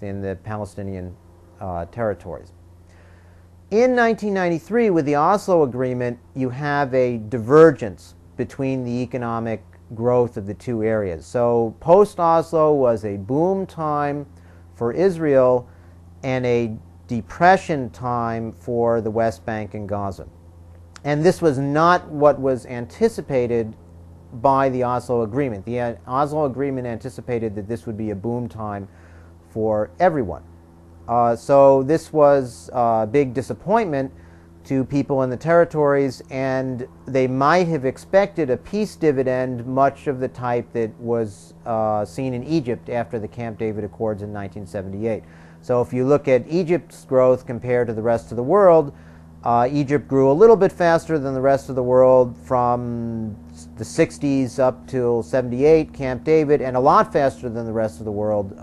growth in the Palestinian territories. In 1993, with the Oslo Agreement, you have a divergence between the economic growth of the two areas. So post-Oslo was a boom time for Israel and a depression time for the West Bank and Gaza. And this was not what was anticipated by the Oslo Agreement. The Oslo Agreement anticipated that this would be a boom time for everyone. So this was a big disappointment to people in the territories, and they might have expected a peace dividend, much of the type that was seen in Egypt after the Camp David Accords in 1978. So if you look at Egypt's growth compared to the rest of the world, Egypt grew a little bit faster than the rest of the world from the 60s up till 78, Camp David, and a lot faster than the rest of the world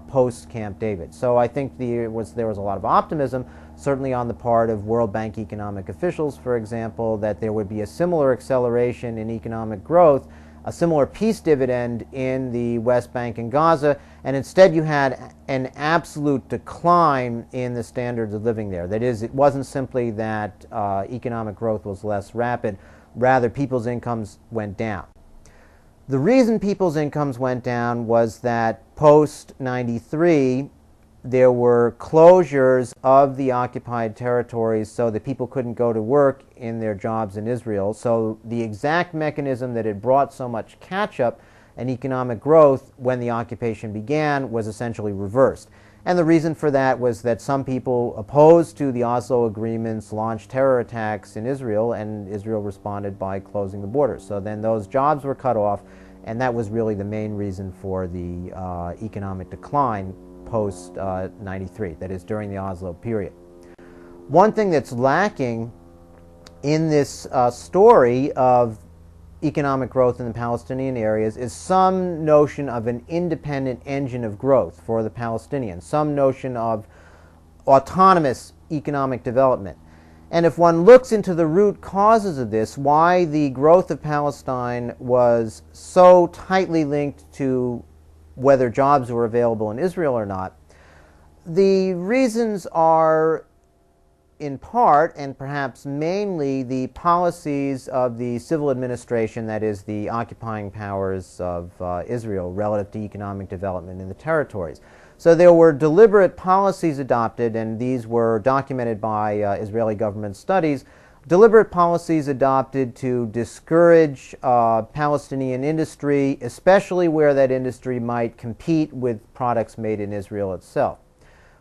post-Camp David. So I think there was a lot of optimism, certainly on the part of World Bank economic officials, for example, that there would be a similar acceleration in economic growth, a similar peace dividend in the West Bank and Gaza, and instead you had an absolute decline in the standards of living there. That is, it wasn't simply that economic growth was less rapid, rather people's incomes went down. The reason people's incomes went down was that post-93 there were closures of the occupied territories so that people couldn't go to work in their jobs in Israel. So the exact mechanism that had brought so much catch-up and economic growth when the occupation began was essentially reversed. And the reason for that was that some people opposed to the Oslo agreements launched terror attacks in Israel, and Israel responded by closing the borders. So then those jobs were cut off, and that was really the main reason for the economic decline post-93, that is, during the Oslo period. One thing that's lacking in this story of economic growth in the Palestinian areas is some notion of an independent engine of growth for the Palestinians, some notion of autonomous economic development. And if one looks into the root causes of this, why the growth of Palestine was so tightly linked to whether jobs were available in Israel or not, the reasons are in part, and perhaps mainly, the policies of the civil administration, that is, the occupying powers of Israel relative to economic development in the territories. So there were deliberate policies adopted, and these were documented by Israeli government studies, deliberate policies adopted to discourage Palestinian industry, especially where that industry might compete with products made in Israel itself.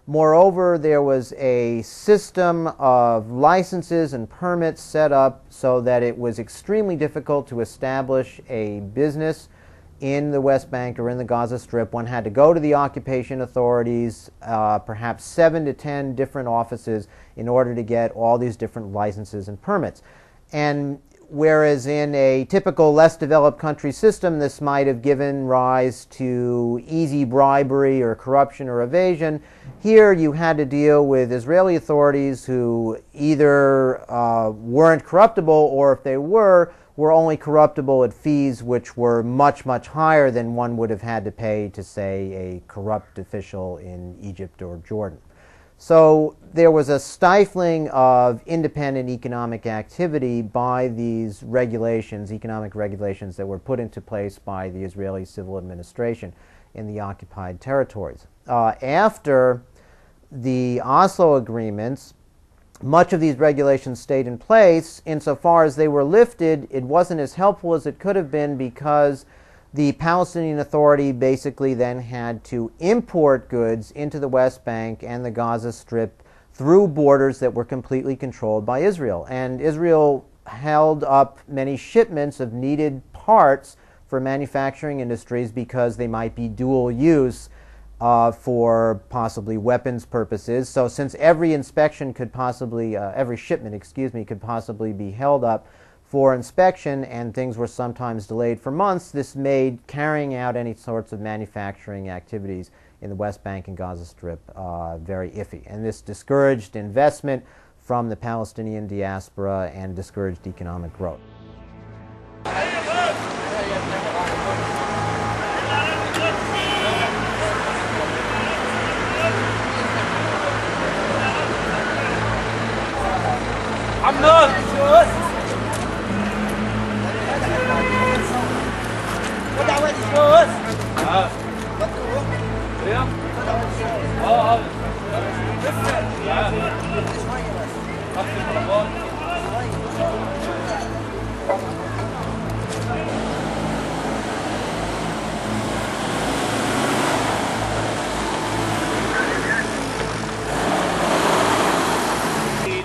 Moreover, there was a system of licenses and permits set up so that it was extremely difficult to establish a business in the West Bank or in the Gaza Strip. One had to go to the occupation authorities, perhaps 7 to 10 different offices, in order to get all these different licenses and permits. And whereas in a typical less developed country system, this might have given rise to easy bribery or corruption or evasion, here you had to deal with Israeli authorities who either weren't corruptible, or if they were only corruptible at fees which were much, much higher than one would have had to pay to, say, a corrupt official in Egypt or Jordan. So there was a stifling of independent economic activity by these regulations, economic regulations that were put into place by the Israeli civil administration in the occupied territories. After the Oslo agreements, much of these regulations stayed in place. Insofar as they were lifted, it wasn't as helpful as it could have been, because the Palestinian Authority basically then had to import goods into the West Bank and the Gaza Strip through borders that were completely controlled by Israel. And Israel held up many shipments of needed parts for manufacturing industries because they might be dual use for possibly weapons purposes. So since every inspection could possibly, every shipment, could possibly be held up for inspection, and things were sometimes delayed for months, this made carrying out any sorts of manufacturing activities in the West Bank and Gaza Strip very iffy. And this discouraged investment from the Palestinian diaspora and discouraged economic growth.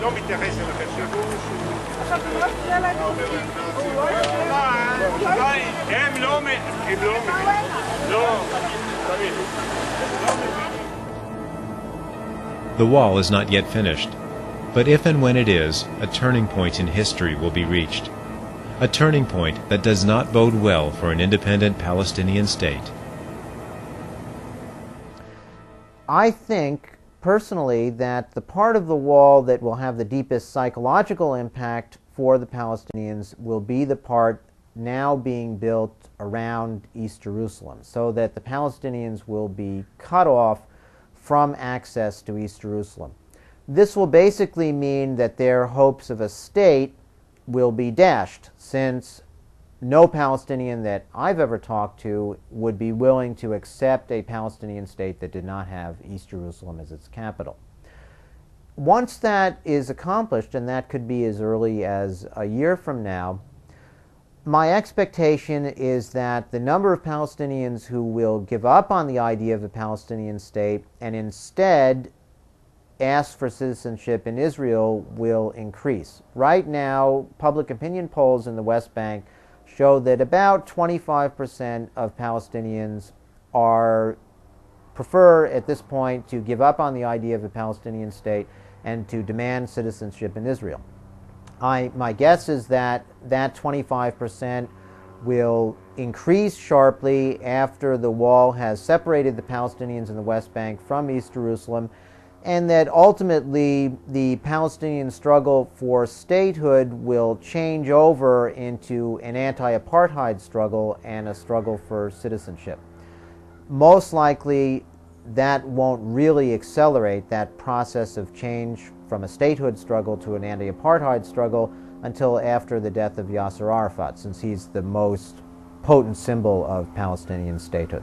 לא מתייחס אליכם שיבואו הם לא The wall is not yet finished, but if and when it is, a turning point in history will be reached. A turning point that does not bode well for an independent Palestinian state. I think, personally, that the part of the wall that will have the deepest psychological impact for the Palestinians will be the part now being built around East Jerusalem, so that the Palestinians will be cut off from access to East Jerusalem. This will basically mean that their hopes of a state will be dashed, since no Palestinian that I've ever talked to would be willing to accept a Palestinian state that did not have East Jerusalem as its capital. Once that is accomplished, and that could be as early as a year from now, my expectation is that the number of Palestinians who will give up on the idea of a Palestinian state and instead ask for citizenship in Israel will increase. Right now, public opinion polls in the West Bank show that about 25% of Palestinians prefer at this point to give up on the idea of a Palestinian state and to demand citizenship in Israel. My guess is that that 25% will increase sharply after the wall has separated the Palestinians in the West Bank from East Jerusalem, and that ultimately the Palestinian struggle for statehood will change over into an anti-apartheid struggle and a struggle for citizenship. Most likely, that won't really accelerate that process of change from a statehood struggle to an anti-apartheid struggle until after the death of Yasser Arafat, since he's the most potent symbol of Palestinian statehood.